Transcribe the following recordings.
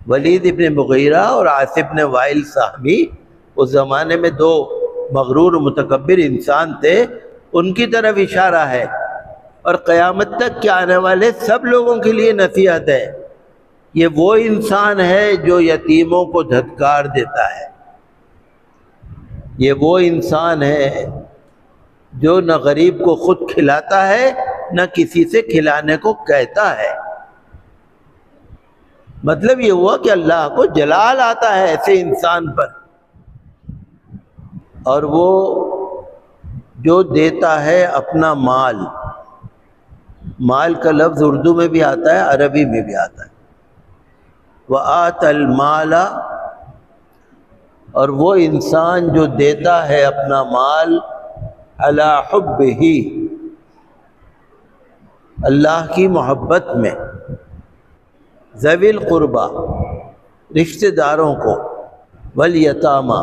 ولید ابن مغیرہ اور عاص ابن وائل صاحبی اس زمانے میں دو مغرور و متکبر انسان تھے، ان کی طرف اشارہ ہے، اور قیامت تک کے آنے والے سب لوگوں کے لیے نصیحت ہے۔ یہ وہ انسان ہے جو یتیموں کو دھتکار دیتا ہے، یہ وہ انسان ہے جو نہ غریب کو خود کھلاتا ہے نہ کسی سے کھلانے کو کہتا ہے۔ مطلب یہ ہوا کہ اللہ کو جلال آتا ہے ایسے انسان پر، اور وہ جو دیتا ہے اپنا مال، مال کا لفظ اردو میں بھی آتا ہے، عربی میں بھی آتا ہے، وَآتَ الْمَالَ، اور وہ انسان جو دیتا ہے اپنا مال علی حبہ، اللہ کی محبت میں، ذوی القربہ، رشتہ داروں کو، والیتامى،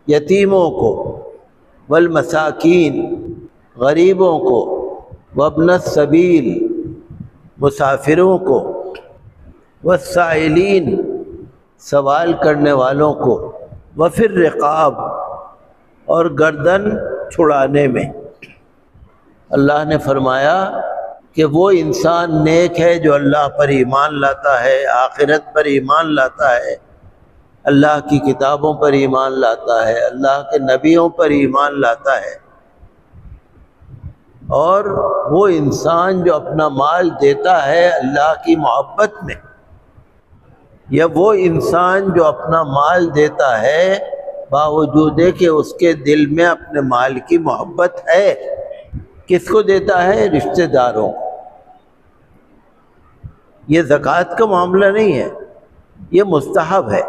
یتیموں کو، والمساکین، غریبوں کو، وابن السبیل، مسافروں کو، والسائلین، سوال کرنے والوں کو، وفی الرقاب، اور گردن چھڑانے میں۔ اللہ نے فرمایا کہ وہ انسان نیک ہے جو اللہ پر ایمان لاتا ہے، آخرت پر ایمان لاتا ہے، اللہ کی کتابوں پر ایمان لاتا ہے، اللہ کے نبیوں پر ایمان لاتا ہے، اور وہ انسان جو اپنا مال دیتا ہے اللہ کی محبت میں، یا وہ انسان جو اپنا مال دیتا ہے باوجود کہ اس کے دل میں اپنے مال کی محبت ہے۔ کس کو دیتا ہے؟ رشتہ داروں کو۔ یہ زکوٰۃ کا معاملہ نہیں ہے، یہ مستحب ہے۔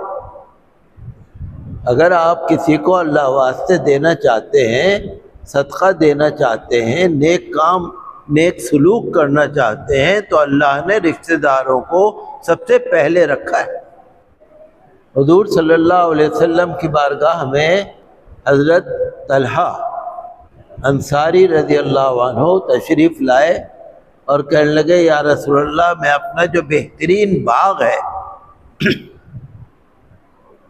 اگر آپ کسی کو اللہ واسطے دینا چاہتے ہیں، صدقہ دینا چاہتے ہیں، نیک کام، نیک سلوک کرنا چاہتے ہیں، تو اللہ نے رشتہ داروں کو سب سے پہلے رکھا ہے۔ حضور صلی اللہ علیہ وسلم کی بارگاہ میں حضرت طلحہ انصاری رضی اللہ عنہ تشریف لائے اور کہنے لگے یا رسول اللہ، میں اپنا جو بہترین باغ ہے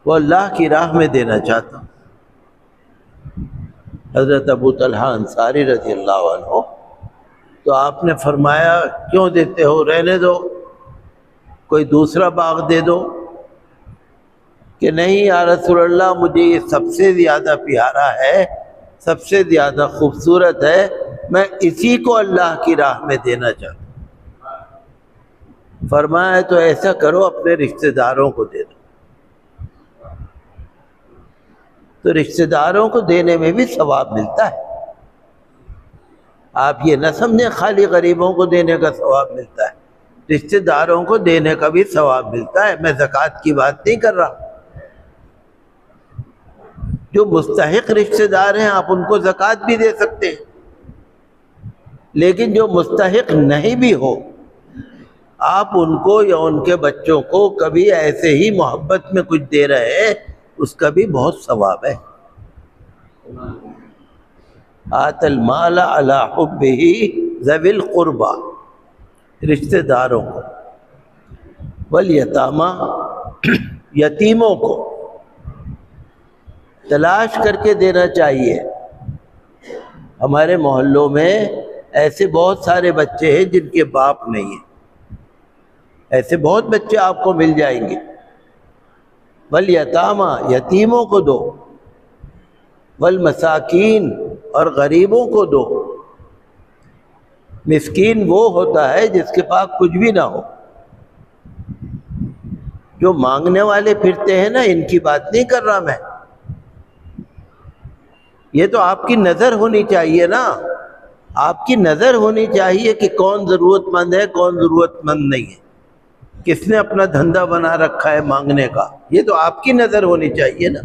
وہ اللہ کی راہ میں دینا چاہتا ہوں۔ حضرت ابو طلحہ انصاری رضی اللہ عنہ، تو آپ نے فرمایا کیوں دیتے ہو، رہنے دو، کوئی دوسرا باغ دے دو۔ کہ نہیں یا رسول اللہ، مجھے یہ سب سے زیادہ پیارا ہے، سب سے زیادہ خوبصورت ہے، میں اسی کو اللہ کی راہ میں دینا چاہتا ہوں۔ فرمایا تو ایسا کرو، اپنے رشتہ داروں کو دے دو۔ تو رشتہ داروں کو دینے میں بھی ثواب ملتا ہے۔ آپ یہ نہ سمجھیں خالی غریبوں کو دینے کا ثواب ملتا ہے، رشتہ داروں کو دینے کا بھی ثواب ملتا ہے۔ میں زکوٰۃ کی بات نہیں کر رہا، جو مستحق رشتہ دار ہیں آپ ان کو زکوٰۃ بھی دے سکتے ہیں، لیکن جو مستحق نہیں بھی ہو، آپ ان کو یا ان کے بچوں کو کبھی ایسے ہی محبت میں کچھ دے رہے ہیں، اس کا بھی بہت ثواب ہے۔ آت المال علی حبہ ذوی القربہ، رشتہ داروں کو، والیتامى، یتیموں کو تلاش کر کے دینا چاہیے۔ ہمارے محلوں میں ایسے بہت سارے بچے ہیں جن کے باپ نہیں ہیں، ایسے بہت بچے آپ کو مل جائیں گے۔ والیتامى، یتیموں کو دو، والمساکین، اور غریبوں کو دو۔ مسکین وہ ہوتا ہے جس کے پاس کچھ بھی نہ ہو۔ جو مانگنے والے پھرتے ہیں نا، ان کی بات نہیں کر رہا میں، یہ تو آپ کی نظر ہونی چاہیے نا، آپ کی نظر ہونی چاہیے کہ کون ضرورت مند ہے، کون ضرورت مند نہیں ہے، کس نے اپنا دھندا بنا رکھا ہے مانگنے کا، یہ تو آپ کی نظر ہونی چاہیے نا۔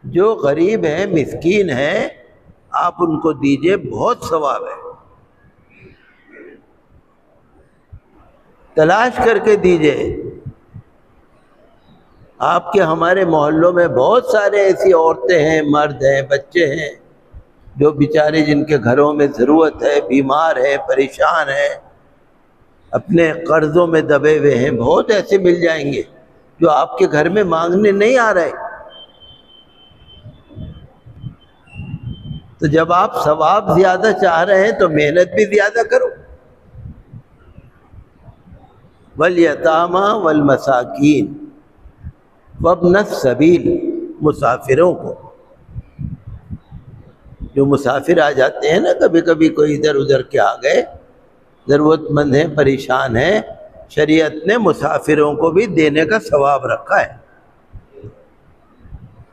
جو غریب ہیں، مسکین ہیں، آپ ان کو دیجئے، بہت ثواب ہے۔ تلاش کر کے دیجئے۔ آپ کے ہمارے محلوں میں بہت سارے ایسی عورتیں ہیں، مرد ہیں، بچے ہیں، جو بیچارے جن کے گھروں میں ضرورت ہے، بیمار ہیں، پریشان ہیں، اپنے قرضوں میں دبے ہوئے ہیں، بہت ایسے مل جائیں گے جو آپ کے گھر میں مانگنے نہیں آ رہے۔ تو جب آپ ثواب زیادہ چاہ رہے ہیں تو محنت بھی زیادہ کرو۔ والیتامی والمساکین وابن السبیل، مسافروں کو، جو مسافر آ جاتے ہیں نا کبھی کبھی، کوئی ادھر ادھر کے آ گئے، ضرورت مند ہیں، پریشان ہیں، شریعت نے مسافروں کو بھی دینے کا ثواب رکھا ہے۔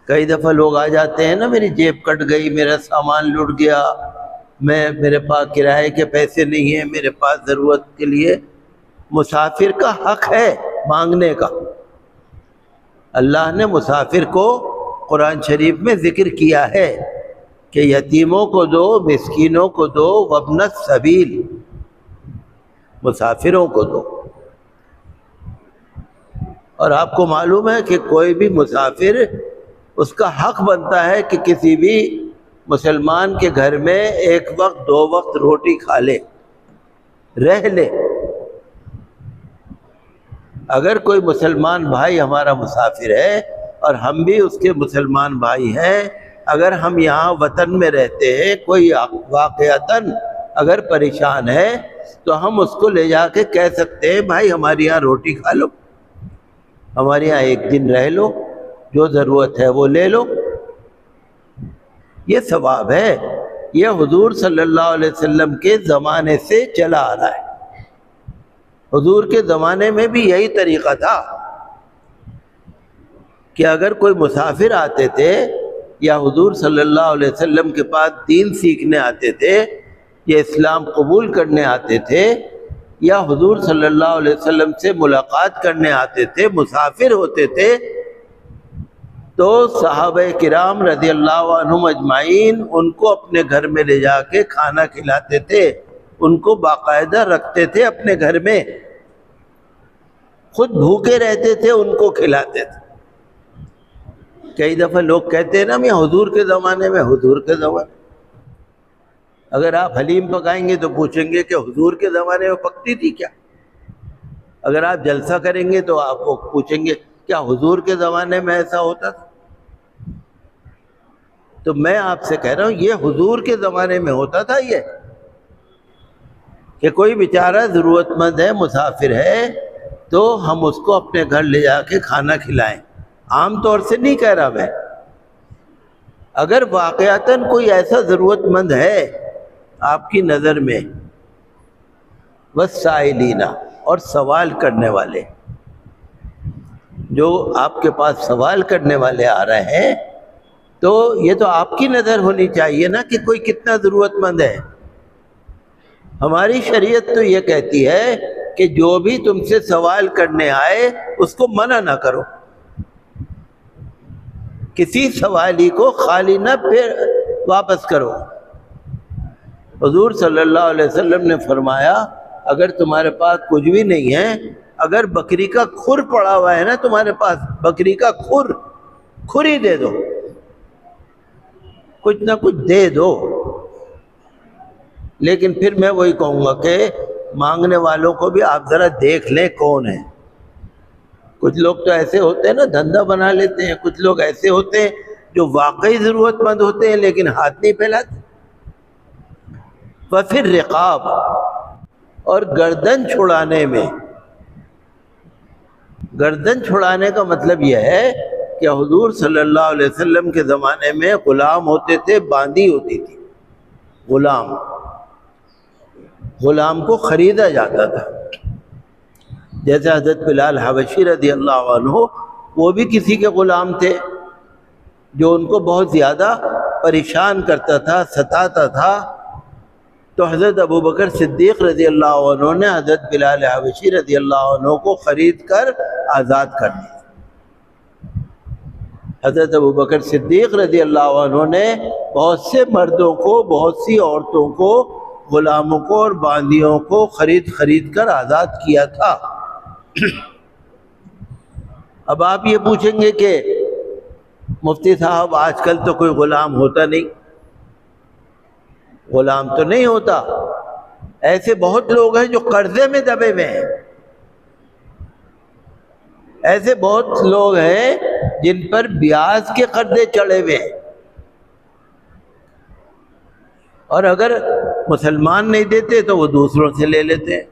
کئی دفعہ لوگ آ جاتے ہیں نا، میری جیب کٹ گئی، میرا سامان لٹ گیا، میرے پاس کرائے کے پیسے نہیں ہیں، میرے پاس ضرورت کے لیے۔ مسافر کا حق ہے مانگنے کا۔ اللہ نے مسافر کو قرآن شریف میں ذکر کیا ہے کہ یتیموں کو دو، مسکینوں کو دو، وابن السبیل، مسافروں کو دو۔ اور آپ کو معلوم ہے کہ کوئی بھی مسافر، اس کا حق بنتا ہے کہ کسی بھی مسلمان کے گھر میں ایک وقت دو وقت روٹی کھا لے، رہ لے۔ اگر کوئی مسلمان بھائی ہمارا مسافر ہے اور ہم بھی اس کے مسلمان بھائی ہیں، اگر ہم یہاں وطن میں رہتے ہیں، کوئی واقعتاً اگر پریشان ہے تو ہم اس کو لے جا کے کہہ سکتے ہیں بھائی ہمارے یہاں روٹی کھا لو، ہمارے یہاں ایک دن رہ لو، جو ضرورت ہے وہ لے لو۔ یہ ثواب ہے، یہ حضور صلی اللہ علیہ وسلم کے زمانے سے چلا آ رہا ہے۔ حضور کے زمانے میں بھی یہی طریقہ تھا کہ اگر کوئی مسافر آتے تھے یا حضور صلی اللہ علیہ وسلم کے پاس دین سیکھنے آتے تھے یا اسلام قبول کرنے آتے تھے یا حضور صلی اللہ علیہ وسلم سے ملاقات کرنے آتے تھے، مسافر ہوتے تھے، تو صحابہ کرام رضی اللہ عنہم اجمعین ان کو اپنے گھر میں لے جا کے کھانا کھلاتے تھے، ان کو باقاعدہ رکھتے تھے اپنے گھر میں، خود بھوکے رہتے تھے، ان کو کھلاتے تھے۔ کئی دفعہ لوگ کہتے ہیں نا میں حضور کے زمانے میں، حضور کے زمانے، اگر آپ حلیم پکائیں گے تو پوچھیں گے کہ حضور کے زمانے میں پکتی تھی کیا؟ اگر آپ جلسہ کریں گے تو آپ کو پوچھیں گے کیا حضور کے زمانے میں ایسا ہوتا تھا؟ تو میں آپ سے کہہ رہا ہوں یہ حضور کے زمانے میں ہوتا تھا، یہ کہ کوئی بیچارہ ضرورت مند ہے، مسافر ہے، تو ہم اس کو اپنے گھر لے جا کے کھانا کھلائیں۔ عام طور سے نہیں کہہ رہا میں، اگر واقعتاً کوئی ایسا ضرورت مند ہے آپ کی نظر میں، والسائلین، اور سوال کرنے والے، جو آپ کے پاس سوال کرنے والے آ رہے ہیں، تو یہ تو آپ کی نظر ہونی چاہیے نا کہ کوئی کتنا ضرورت مند ہے۔ ہماری شریعت تو یہ کہتی ہے کہ جو بھی تم سے سوال کرنے آئے اس کو منع نہ کرو، کسی سوالی کو خالی نہ پھر واپس کرو۔ حضور صلی اللہ علیہ وسلم نے فرمایا اگر تمہارے پاس کچھ بھی نہیں ہے، اگر بکری کا کھر پڑا ہوا ہے نا تمہارے پاس، بکری کا کھر ہی دے دو، کچھ نہ کچھ دے دو۔ لیکن پھر میں وہی کہوں گا کہ مانگنے والوں کو بھی آپ ذرا دیکھ لیں کون ہے۔ کچھ لوگ تو ایسے ہوتے ہیں نا، دھندا بنا لیتے ہیں، کچھ لوگ ایسے ہوتے ہیں جو واقعی ضرورت مند ہوتے ہیں لیکن ہاتھ نہیں پھیلاتے۔ وفی الرقاب، اور گردن چھڑانے میں، گردن چھڑانے کا مطلب یہ ہے کہ حضور صلی اللہ علیہ وسلم کے زمانے میں غلام ہوتے تھے، باندی ہوتی تھی، غلام کو خریدا جاتا تھا، جیسے حضرت بلال حبشی رضی اللہ عنہ، وہ بھی کسی کے غلام تھے جو ان کو بہت زیادہ پریشان کرتا تھا، ستاتا تھا، تو حضرت ابوبکر صدیق رضی اللہ عنہ نے حضرت بلال حبشی رضی اللہ عنہ کو خرید کر آزاد کر دیا۔ حضرت ابوبکر صدیق رضی اللہ عنہ نے بہت سے مردوں کو، بہت سی عورتوں کو، غلاموں کو اور باندیوں کو خرید کر آزاد کیا تھا۔ اب آپ یہ پوچھیں گے کہ مفتی صاحب آج کل تو کوئی غلام ہوتا نہیں، غلام تو نہیں ہوتا، ایسے بہت لوگ ہیں جو قرضے میں دبے ہوئے ہیں، ایسے بہت لوگ ہیں جن پر بیاج کے قرضے چڑھے ہوئے ہیں، اور اگر مسلمان نہیں دیتے تو وہ دوسروں سے لے لیتے ہیں۔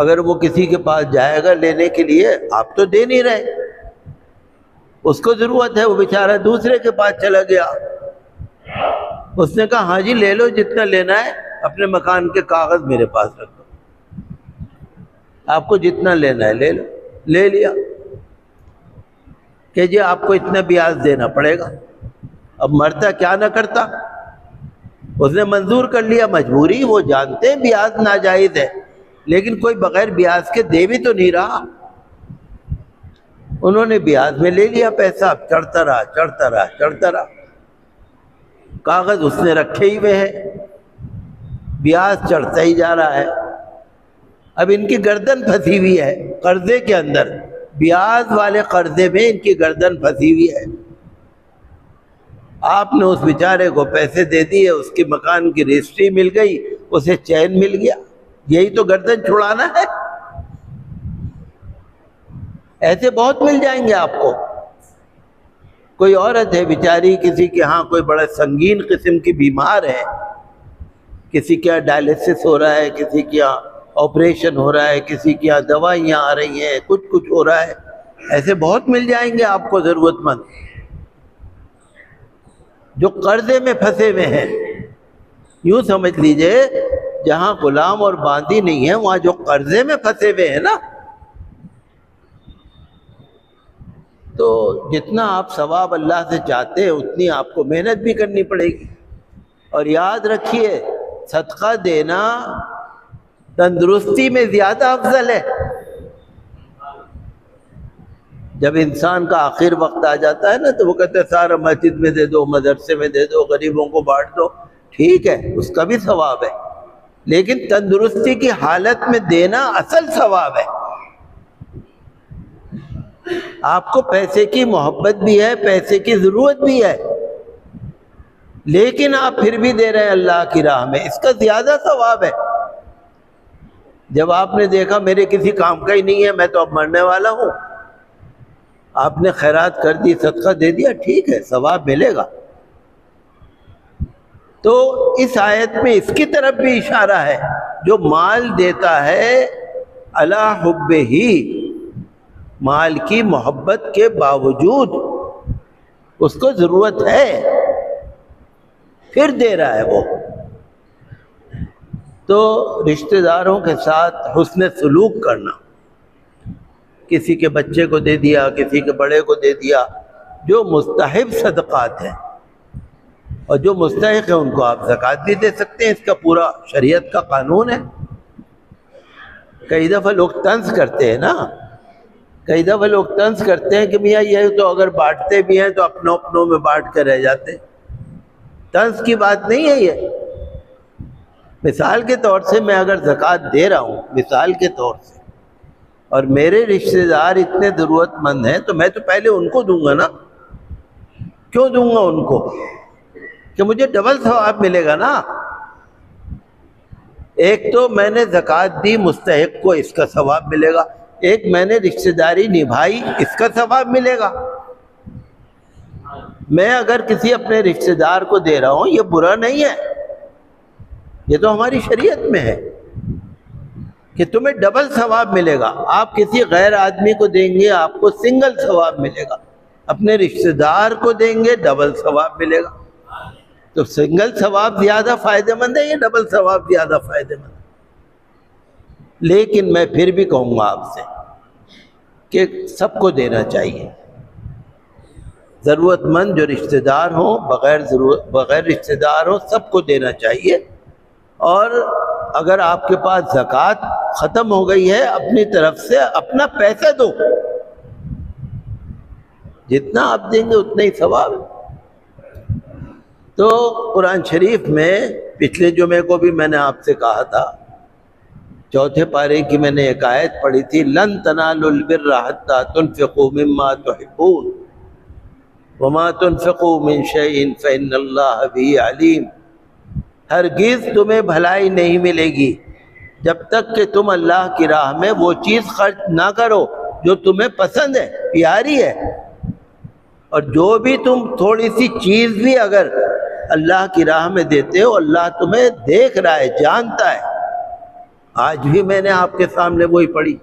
اگر وہ کسی کے پاس جائے گا لینے کے لیے، آپ تو دے نہیں رہے، اس کو ضرورت ہے، وہ بیچارہ دوسرے کے پاس چلا گیا، اس نے کہا ہاں جی لے لو جتنا لینا ہے، اپنے مکان کے کاغذ میرے پاس رکھ دو، آپ کو جتنا لینا ہے لے لو، لے لیا کہ جی آپ کو اتنا بیاج دینا پڑے گا۔ اب مرتا کیا نہ کرتا، اس نے منظور کر لیا، مجبوری، وہ جانتے ہیں بیاج ناجائز ہے، لیکن کوئی بغیر بیاج کے دے بھی تو نہیں رہا، انہوں نے بیاج میں لے لیا پیسہ، اب چڑھتا رہا چڑھتا رہا چڑھتا رہا، کاغذ اس نے رکھے ہی ہوئے ہیں، بیاج چڑھتا ہی جا رہا ہے۔ اب ان کی گردن پھنسی ہوئی ہے قرضے کے اندر، بیاج والے قرضے میں ان کی گردن پھنسی ہوئی ہے۔ آپ نے اس بیچارے کو پیسے دے دیے، اس کے مکان کی رجسٹری مل گئی، اسے چین مل گیا، یہی تو گردن چھڑانا ہے۔ ایسے بہت مل جائیں گے آپ کو۔ کوئی عورت ہے بیچاری، کسی کے ہاں کوئی بڑا سنگین قسم کی بیمار ہے، کسی کے یہاں ڈائلسس ہو رہا ہے، کسی کے یہاں آپریشن ہو رہا ہے، کسی کے یہاں دوائیاں آ رہی ہیں، کچھ ہو رہا ہے، ایسے بہت مل جائیں گے آپ کو ضرورت مند جو قرضے میں پھنسے ہوئے ہیں۔ یوں سمجھ لیجئے جہاں غلام اور باندی نہیں ہیں، وہاں جو قرضے میں پھنسے ہوئے ہیں نا، تو جتنا آپ ثواب اللہ سے چاہتے ہیں اتنی آپ کو محنت بھی کرنی پڑے گی۔ اور یاد رکھیے صدقہ دینا تندرستی میں زیادہ افضل ہے۔ جب انسان کا آخر وقت آ جاتا ہے نا تو وہ کہتے ہیں سارا مسجد میں دے دو، مدرسے میں دے دو، غریبوں کو بانٹ دو، ٹھیک ہے اس کا بھی ثواب ہے، لیکن تندرستی کی حالت میں دینا اصل ثواب ہے۔ آپ کو پیسے کی محبت بھی ہے، پیسے کی ضرورت بھی ہے، لیکن آپ پھر بھی دے رہے ہیں اللہ کی راہ میں، اس کا زیادہ ثواب ہے۔ جب آپ نے دیکھا میرے کسی کام کا ہی نہیں ہے، میں تو اب مرنے والا ہوں، آپ نے خیرات کر دی، صدقہ دے دیا، ٹھیک ہے ثواب ملے گا۔ تو اس آیت میں اس کی طرف بھی اشارہ ہے، جو مال دیتا ہے علی حبہ، مال کی محبت کے باوجود اس کو ضرورت ہے پھر دے رہا ہے وہ۔ تو رشتہ داروں کے ساتھ حسن سلوک کرنا، کسی کے بچے کو دے دیا، کسی کے بڑے کو دے دیا، جو مستحب صدقات ہیں، اور جو مستحق ہیں ان کو آپ زکوٰۃ بھی دے سکتے ہیں، اس کا پورا شریعت کا قانون ہے۔ کئی دفعہ لوگ طنز کرتے ہیں نا، کئی دفعہ لوگ طنز کرتے ہیں کہ میاں یہ تو اگر بانٹتے بھی ہیں تو اپنوں میں بانٹ کے رہ جاتے، طنز کی بات نہیں ہے یہ۔ مثال کے طور سے میں اگر زکوٰۃ دے رہا ہوں، مثال کے طور سے، اور میرے رشتہ دار اتنے ضرورت مند ہیں تو میں تو پہلے ان کو دوں گا نا۔ کیوں دوں گا ان کو؟ کہ مجھے ڈبل ثواب ملے گا نا۔ ایک تو میں نے زکوٰۃ دی، مستحق کو اس کا ثواب ملے گا، ایک میں نے رشتہ داری نبھائی، اس کا ثواب ملے گا۔ میں اگر کسی اپنے رشتہ دار کو دے رہا ہوں یہ برا نہیں ہے، یہ تو ہماری شریعت میں ہے کہ تمہیں ڈبل ثواب ملے گا۔ آپ کسی غیر آدمی کو دیں گے آپ کو سنگل ثواب ملے گا، اپنے رشتہ دار کو دیں گے ڈبل ثواب ملے گا۔ تو سنگل ثواب زیادہ فائدہ مند ہے یا ڈبل ثواب زیادہ فائدہ مند ہے؟ لیکن میں پھر بھی کہوں گا آپ سے کہ سب کو دینا چاہیے، ضرورت مند جو رشتہ دار ہوں، بغیر رشتہ دار ہوں، سب کو دینا چاہیے۔ اور اگر آپ کے پاس زکوٰۃ ختم ہو گئی ہے، اپنی طرف سے اپنا پیسہ دو، جتنا آپ دیں گے اتنا ہی ثواب ہے۔ تو قرآن شریف میں پچھلے جمعے کو بھی میں نے آپ سے کہا تھا، چوتھے پارے کی میں نے ایک آیت پڑھی تھی، لن تنالوا البر حتى تنفقوا مما تحبون وما تنفقوا من شيء فإن الله به عليم۔ ہرگز تمہیں بھلائی نہیں ملے گی جب تک کہ تم اللہ کی راہ میں وہ چیز خرچ نہ کرو جو تمہیں پسند ہے، پیاری ہے۔ اور جو بھی تم تھوڑی سی چیز بھی اگر اللہ کی راہ میں دیتے ہو، اللہ تمہیں دیکھ رہا ہے، جانتا ہے۔ آج بھی میں نے آپ کے سامنے وہی پڑھی،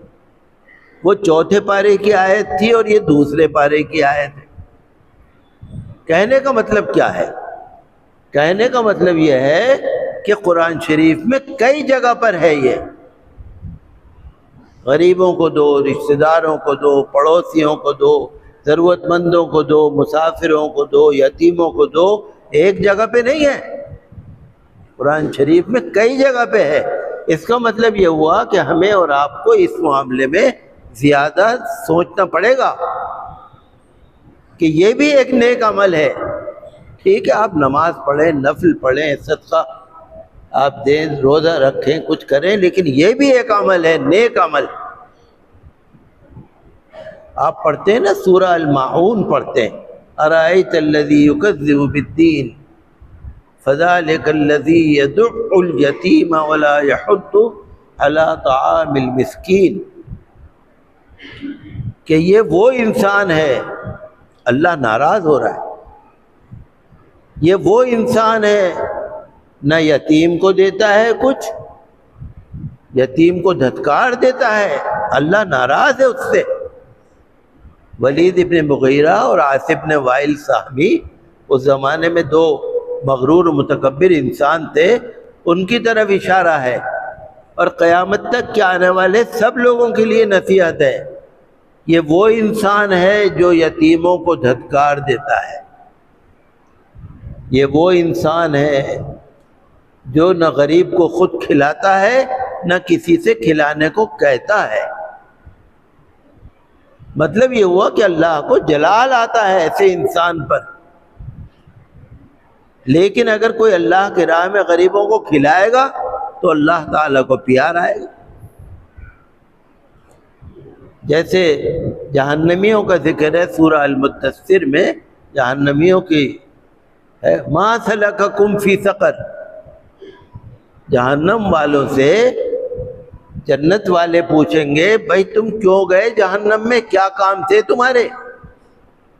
وہ چوتھے پارے کی آیت تھی اور یہ دوسرے پارے کی آیت ہے۔ کہنے کا مطلب کیا ہے؟ کہنے کا مطلب یہ ہے کہ قرآن شریف میں کئی جگہ پر ہے یہ، غریبوں کو دو، رشتہ داروں کو دو، پڑوسیوں کو دو، ضرورت مندوں کو دو، مسافروں کو دو، یتیموں کو دو، ایک جگہ پہ نہیں ہے، قرآن شریف میں کئی جگہ پہ ہے۔ اس کا مطلب یہ ہوا کہ ہمیں اور آپ کو اس معاملے میں زیادہ سوچنا پڑے گا کہ یہ بھی ایک نیک عمل ہے۔ ٹھیک ہے، آپ نماز پڑھیں، نفل پڑھیں، صدقہ آپ دیں، روزہ رکھیں، کچھ کریں، لیکن یہ بھی ایک عمل ہے، نیک عمل۔ آپ پڑھتے ہیں نا سورہ الماعون پڑھتے ہیں، ارأیت الذی یکذب بالدین فذلک الذی یدع الیتیم ولا یحض علی طعام المسکین، کہ یہ وہ انسان ہے، اللہ ناراض ہو رہا ہے، یہ وہ انسان ہے نہ یتیم کو دیتا ہے کچھ، یتیم کو دھتکار دیتا ہے، اللہ ناراض ہے اس سے۔ ولید ابن مغیرہ اور عاص ابن وائل صاحبی اس زمانے میں دو مغرور و متکبر انسان تھے، ان کی طرف اشارہ ہے، اور قیامت تک کے آنے والے سب لوگوں کے لیے نصیحت ہے۔ یہ وہ انسان ہے جو یتیموں کو دھتکار دیتا ہے، یہ وہ انسان ہے جو نہ غریب کو خود کھلاتا ہے نہ کسی سے کھلانے کو کہتا ہے۔ مطلب یہ ہوا کہ اللہ کو جلال آتا ہے ایسے انسان پر، لیکن اگر کوئی اللہ کی راہ میں غریبوں کو کھلائے گا تو اللہ تعالیٰ کو پیار آئے گا۔ جیسے جہنمیوں کا ذکر ہے سورہ المدثر میں، جہنمیوں کی ہے ما سلککم فی سقر، جہنم والوں سے جنت والے پوچھیں گے بھائی تم کیوں گئے جہنم میں، کیا کام تھے تمہارے،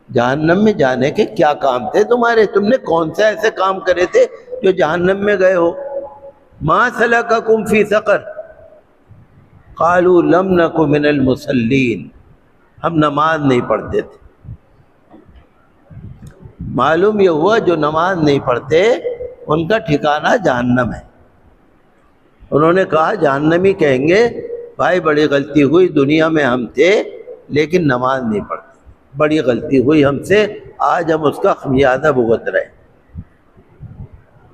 جہنم میں جانے کے کیا کام تھے تمہارے، تم نے کون سے ایسے کام کرے تھے جو جہنم میں گئے ہو۔ ما سلککم فی سقر قالوا لم نک من المصلین، ہم نماز نہیں پڑھتے تھے۔ معلوم یہ ہوا جو نماز نہیں پڑھتے ان کا ٹھکانہ جہنم ہے۔ انہوں نے کہا، جہنمی کہیں گے بھائی بڑی غلطی ہوئی، دنیا میں ہم تھے لیکن نماز نہیں پڑھتے، بڑی غلطی ہوئی ہم سے، آج ہم اس کا خمیازہ بھگت رہے۔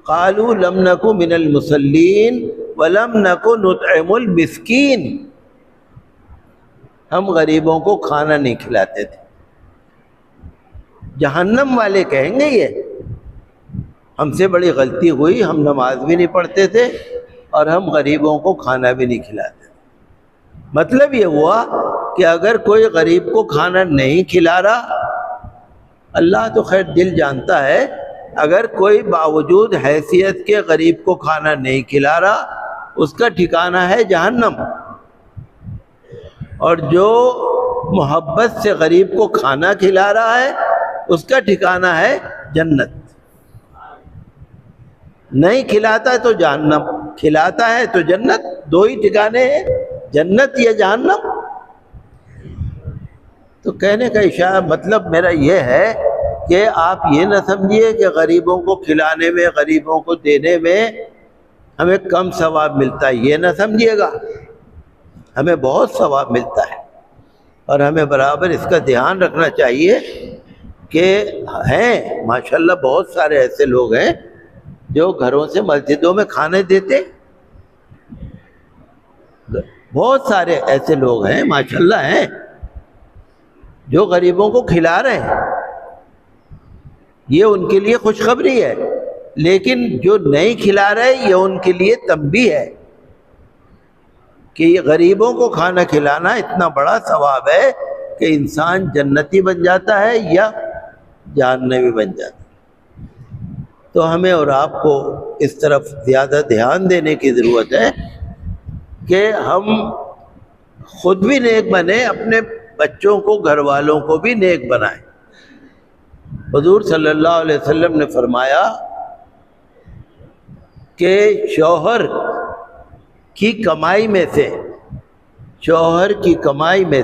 قالوا لم نک من المصلین ولم نک نطعم المسکین، ہم غریبوں کو کھانا نہیں کھلاتے تھے۔ جہنم والے کہیں گے یہ ہم سے بڑی غلطی ہوئی، ہم نماز بھی نہیں پڑھتے تھے اور ہم غریبوں کو کھانا بھی نہیں کھلاتے تھے۔ مطلب یہ ہوا کہ اگر کوئی غریب کو کھانا نہیں کھلا رہا، اللہ تو خیر دل جانتا ہے، اگر کوئی باوجود حیثیت کے غریب کو کھانا نہیں کھلا رہا اس کا ٹھکانہ ہے جہنم، اور جو محبت سے غریب کو کھانا کھلا رہا ہے اس کا ٹھکانہ ہے جنت۔ نہیں کھلاتا ہے تو جہنم، کھلاتا ہے تو جنت، دو ہی ٹھکانے ہیں، جنت یا جہنم۔ تو کہنے کا اشارہ مطلب میرا یہ ہے کہ آپ یہ نہ سمجھیے کہ غریبوں کو کھلانے میں، غریبوں کو دینے میں ہمیں کم ثواب ملتا ہے، یہ نہ سمجھیے گا، ہمیں بہت ثواب ملتا ہے، اور ہمیں برابر اس کا دھیان رکھنا چاہیے کہ ہیں ماشاءاللہ بہت سارے ایسے لوگ ہیں جو گھروں سے مسجدوں میں کھانے دیتے، بہت سارے ایسے لوگ ہیں ماشاءاللہ ہیں جو غریبوں کو کھلا رہے ہیں، یہ ان کے لیے خوشخبری ہے، لیکن جو نہیں کھلا رہے یہ ان کے لیے تنبیہ ہے کہ یہ غریبوں کو کھانا کھلانا اتنا بڑا ثواب ہے کہ انسان جنتی بن جاتا ہے یا جہنمی بن جاتا ہے۔ تو ہمیں اور آپ کو اس طرف زیادہ دھیان دینے کی ضرورت ہے کہ ہم خود بھی نیک بنیں، اپنے بچوں کو، گھر والوں کو بھی نیک بنائیں۔ حضور صلی اللہ علیہ وسلم نے فرمایا کہ شوہر کی کمائی میں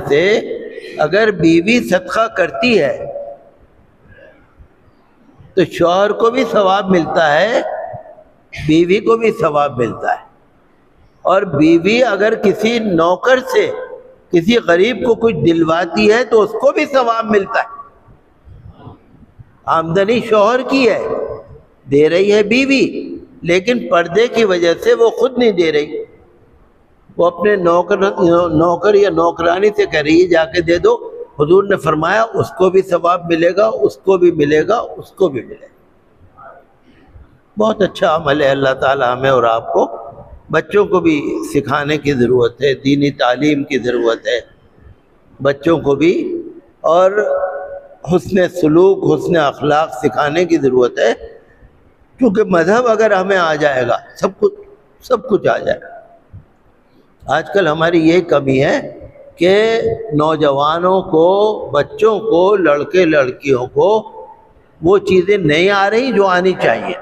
سے اگر بیوی صدقہ کرتی ہے تو شوہر کو بھی ثواب ملتا ہے، بیوی کو بھی ثواب ملتا ہے، اور بیوی اگر کسی نوکر سے کسی غریب کو کچھ دلواتی ہے تو اس کو بھی ثواب ملتا ہے۔ آمدنی شوہر کی ہے، دے رہی ہے بیوی، لیکن پردے کی وجہ سے وہ خود نہیں دے رہی، وہ اپنے نوکر یا نوکرانی سے کہہ رہی ہے جا کے دے دو۔ حضور نے فرمایا اس کو بھی ثواب ملے گا، اس کو بھی ملے گا، اس کو بھی ملے گا۔ بہت اچھا عمل ہے۔ اللہ تعالی ہمیں اور آپ کو، بچوں کو بھی سکھانے کی ضرورت ہے، دینی تعلیم کی ضرورت ہے بچوں کو بھی، اور حسن سلوک، حسن اخلاق سکھانے کی ضرورت ہے، کیونکہ مذہب اگر ہمیں آ جائے گا سب کچھ آ جائے گا۔ آج کل ہماری یہ کمی ہے کہ نوجوانوں کو، بچوں کو، لڑکے لڑکیوں کو وہ چیزیں نہیں آ رہی جو آنی چاہیے۔